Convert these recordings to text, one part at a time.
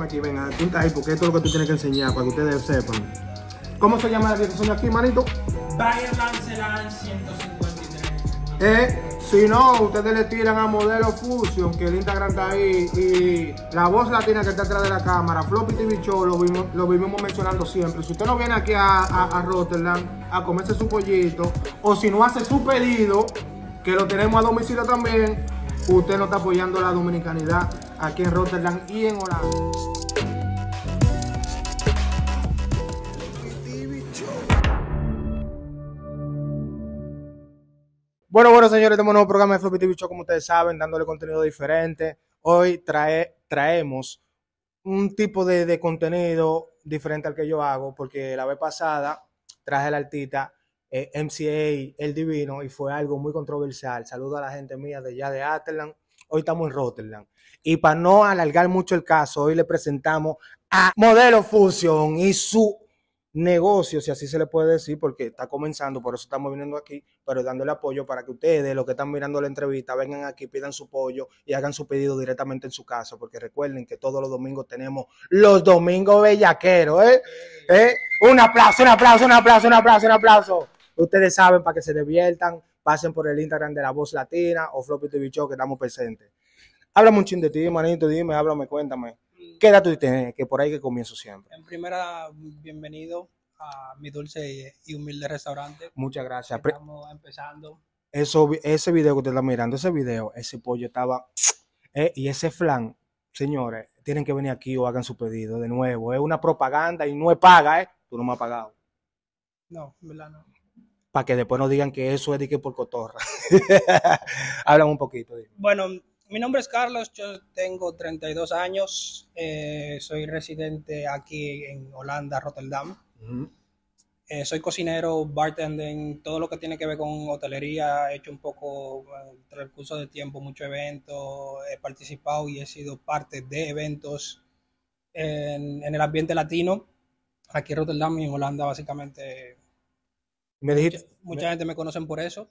aquí, venga, pinta ahí, porque esto es lo que tú tienes que enseñar para que ustedes sepan. ¿Cómo se llama la dirección aquí, manito? Bayern Lanceland 153. Si no, ustedes le tiran a Modelo Fusion, que el Instagram está ahí, y la voz latina que está atrás de la cámara, Floppy TV Show, lo vivimos mencionando siempre. Si usted no viene aquí a Rotterdam a comerse su pollito, o si no hace su pedido, que lo tenemos a domicilio también, usted no está apoyando la dominicanidad aquí en Rotterdam y en Holanda. Bueno, señores, tenemos un nuevo programa de Floppy TV Show, como ustedes saben, dándole contenido diferente. Hoy traemos un tipo de contenido diferente al que yo hago, porque la vez pasada traje al artista MCA, El Divino, y fue algo muy controversial. Saludo a la gente mía de allá de Amsterdam. Hoy estamos en Rotterdam. Y para no alargar mucho el caso, hoy le presentamos a Modelo Fusion y su negocio, si así se le puede decir, porque está comenzando, por eso estamos viniendo aquí, pero dándole apoyo para que ustedes, los que están mirando la entrevista, vengan aquí, pidan su pollo y hagan su pedido directamente en su casa, porque recuerden que todos los domingos tenemos los domingos bellaqueros, Un aplauso, un aplauso, un aplauso, un aplauso, un aplauso. Ustedes saben, para que se diviertan, pasen por el Instagram de La Voz Latina o Floppy TV Show, que estamos presentes. Háblame un chin de ti, manito, dime, háblame, cuéntame. ¿Qué edad tú tienes? Que por ahí que comienzo siempre. En primera, bienvenido a mi dulce y humilde restaurante. Muchas gracias. Estamos empezando. Ese video que usted está mirando, ese pollo estaba... y ese flan, señores, tienen que venir aquí o hagan su pedido de nuevo. Es una propaganda y no es paga, Tú no me has pagado. No, en verdad no. Para que después no digan que eso es de que por cotorra. Háblame un poquito. Dime. Bueno, mi nombre es Carlos, yo tengo 32 años, soy residente aquí en Holanda, Rotterdam. Soy cocinero, bartending, todo lo que tiene que ver con hotelería. He hecho un poco, en el curso de tiempo, muchos eventos, he participado y he sido parte de eventos en el ambiente latino, aquí en Rotterdam y en Holanda, básicamente. Mucha gente me conocen por eso.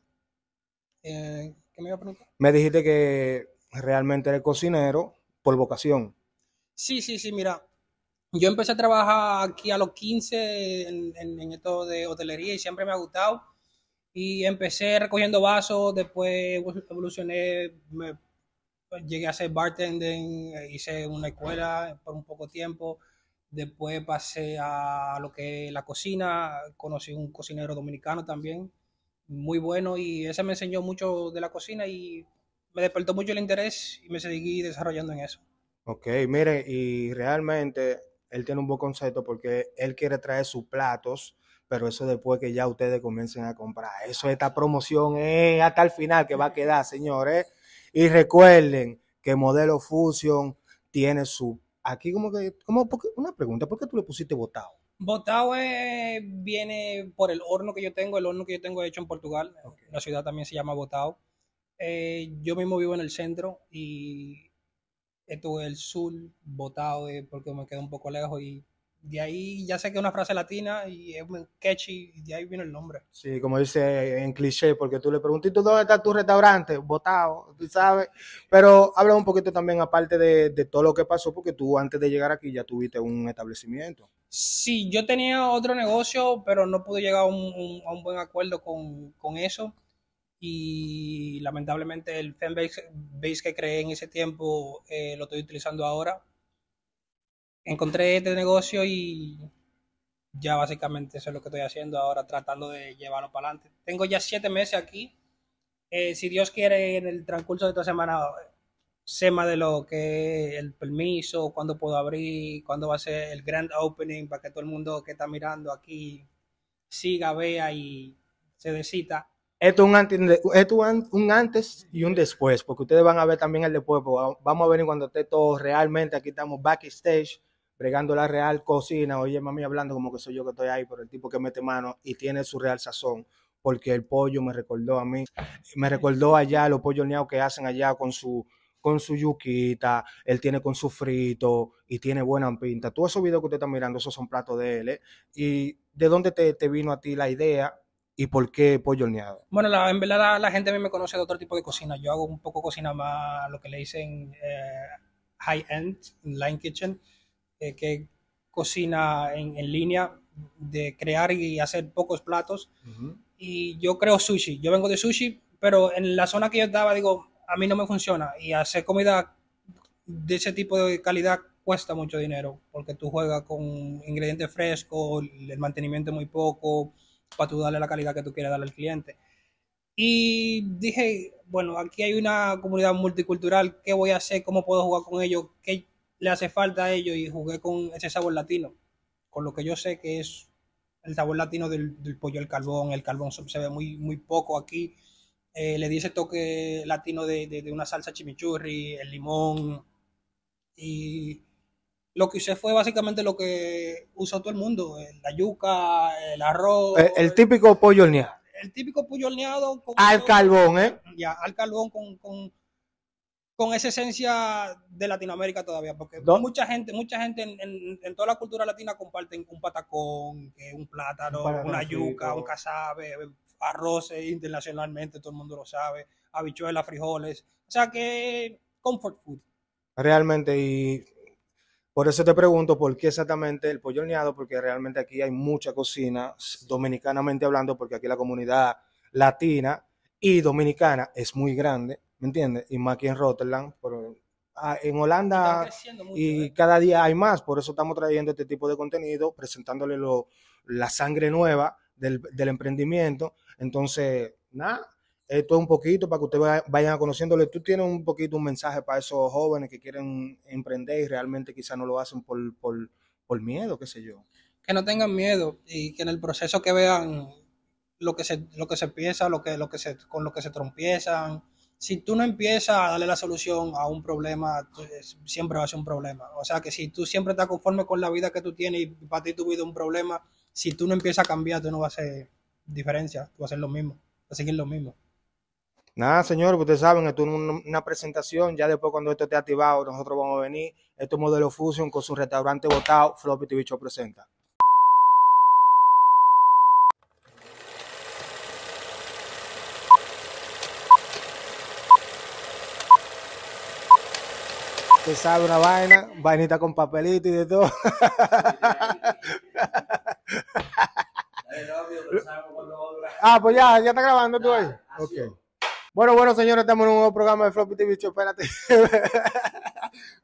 ¿Qué me iba a preguntar? Me dijiste que realmente eres cocinero por vocación. Sí, mira, yo empecé a trabajar aquí a los 15 en esto de hotelería y siempre me ha gustado. Y empecé recogiendo vasos, después evolucioné, llegué a hacer bartending, hice una escuela por un poco tiempo. Después pasé a lo que es la cocina, conocí un cocinero dominicano también, muy bueno, y ese me enseñó mucho de la cocina y me despertó mucho el interés y me seguí desarrollando en eso. Ok, mire, y realmente él tiene un buen concepto porque él quiere traer sus platos, pero eso después que ya ustedes comiencen a comprar. Eso, esta promoción es hasta el final que va a quedar, señores. Y recuerden que Modelo Fusion tiene su... Aquí una pregunta, ¿por qué tú le pusiste botado? Botado viene por el horno que yo tengo. El horno que yo tengo hecho en Portugal. Okay. La ciudad también se llama Botado. Yo mismo vivo en el centro y esto es el sur, Botado, porque me queda un poco lejos y de ahí ya sé que es una frase latina y es muy catchy y de ahí viene el nombre. Sí, como dice en cliché, porque tú le preguntas, ¿dónde está tu restaurante? Botado, tú sabes. Pero habla un poquito también aparte de todo lo que pasó, porque tú antes de llegar aquí ya tuviste un establecimiento. Sí, yo tenía otro negocio, pero no pude llegar a un buen acuerdo con eso. Y lamentablemente el fanbase que creé en ese tiempo lo estoy utilizando ahora. Encontré este negocio y ya básicamente eso es lo que estoy haciendo ahora, tratando de llevarlo para adelante. Tengo ya 7 meses aquí. Si Dios quiere, en el transcurso de esta semana sé más de lo que es el permiso, cuándo puedo abrir, cuándo va a ser el grand opening para que todo el mundo que está mirando aquí siga, vea y se decida. Esto es un antes y un después, porque ustedes van a ver también el después. Vamos a ver cuando esté todo realmente. Aquí estamos backstage, bregando la real cocina. Oye, mami, hablando como que soy yo que estoy ahí, pero el tipo que mete mano y tiene su real sazón, porque el pollo me recordó a mí, me recordó allá los pollos horneados que hacen allá con su yuquita, él tiene con su frito y tiene buena pinta. Todos esos videos que usted está mirando, esos son platos de él, ¿Y de dónde te vino a ti la idea? ¿Y por qué pollo horneado? Bueno, en verdad la gente a mí me conoce de otro tipo de cocina. Yo hago un poco cocina más, lo que le dicen high-end, line kitchen. que cocina en línea, de crear y hacer pocos platos. Y yo creo sushi. Yo vengo de sushi, pero en la zona que yo estaba, digo, a mí no me funciona. Y hacer comida de ese tipo de calidad cuesta mucho dinero, porque tú juegas con ingredientes frescos, el mantenimiento es muy poco, para tú darle la calidad que tú quieres darle al cliente. Y dije, bueno, aquí hay una comunidad multicultural, ¿qué voy a hacer? ¿Cómo puedo jugar con ellos? ¿Qué le hace falta a ellos? Y jugué con ese sabor latino, con lo que yo sé que es el sabor latino del pollo al carbón. El carbón se ve muy poco aquí. Le di ese toque latino de una salsa chimichurri, el limón. Y lo que usé fue básicamente lo que usó todo el mundo: la yuca, el arroz, El típico pollo horneado. el típico pollo horneado Al carbón, ¿eh? ya, al carbón con esa esencia de Latinoamérica todavía, porque ¿Dó? mucha gente en toda la cultura latina comparten un patacón, un plátano, una yuca, un casabe, arroces internacionalmente, todo el mundo lo sabe, habichuelas, frijoles, o sea que comfort food. Realmente, y por eso te pregunto por qué exactamente el pollo horneado, porque realmente aquí hay mucha cocina, dominicanamente hablando, porque aquí la comunidad latina y dominicana es muy grande, ¿me entiendes? Y más aquí en Rotterdam, pero en Holanda Mucho, y cada día hay más, por eso estamos trayendo este tipo de contenido, presentándole la sangre nueva del emprendimiento. Entonces, nada, esto es un poquito para que ustedes vayan conociéndole. Tú tienes un poquito un mensaje para esos jóvenes que quieren emprender y realmente quizás no lo hacen por miedo, qué sé yo. Que no tengan miedo y que en el proceso que vean lo que se piensa, con lo que se trompiezan. Si tú no empiezas a darle la solución a un problema, siempre va a ser un problema. O sea que si tú siempre estás conforme con la vida que tú tienes y para ti tu vida es un problema, si tú no empiezas a cambiar, tú no vas a hacer diferencia, tú vas a hacer lo mismo, vas a seguir lo mismo. Nada, señor, ustedes saben, esto es una presentación. Ya después, cuando esto esté activado, nosotros vamos a venir. Esto es Modelo Fusion con su restaurante botado. Floppy TV Show presenta. Usted sabe, una vainita con papelito y de todo. Pues ya está grabando tú ahí. Okay. Bueno, señores, estamos en un nuevo programa de Floppy TV Show. Espérate.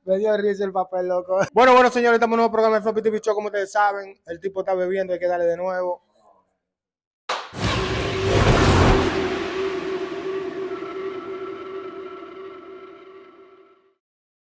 Me dio risa el papel, loco. Bueno, señores, estamos en un nuevo programa de Floppy TV Show. Como ustedes saben, el tipo está bebiendo, hay que darle de nuevo.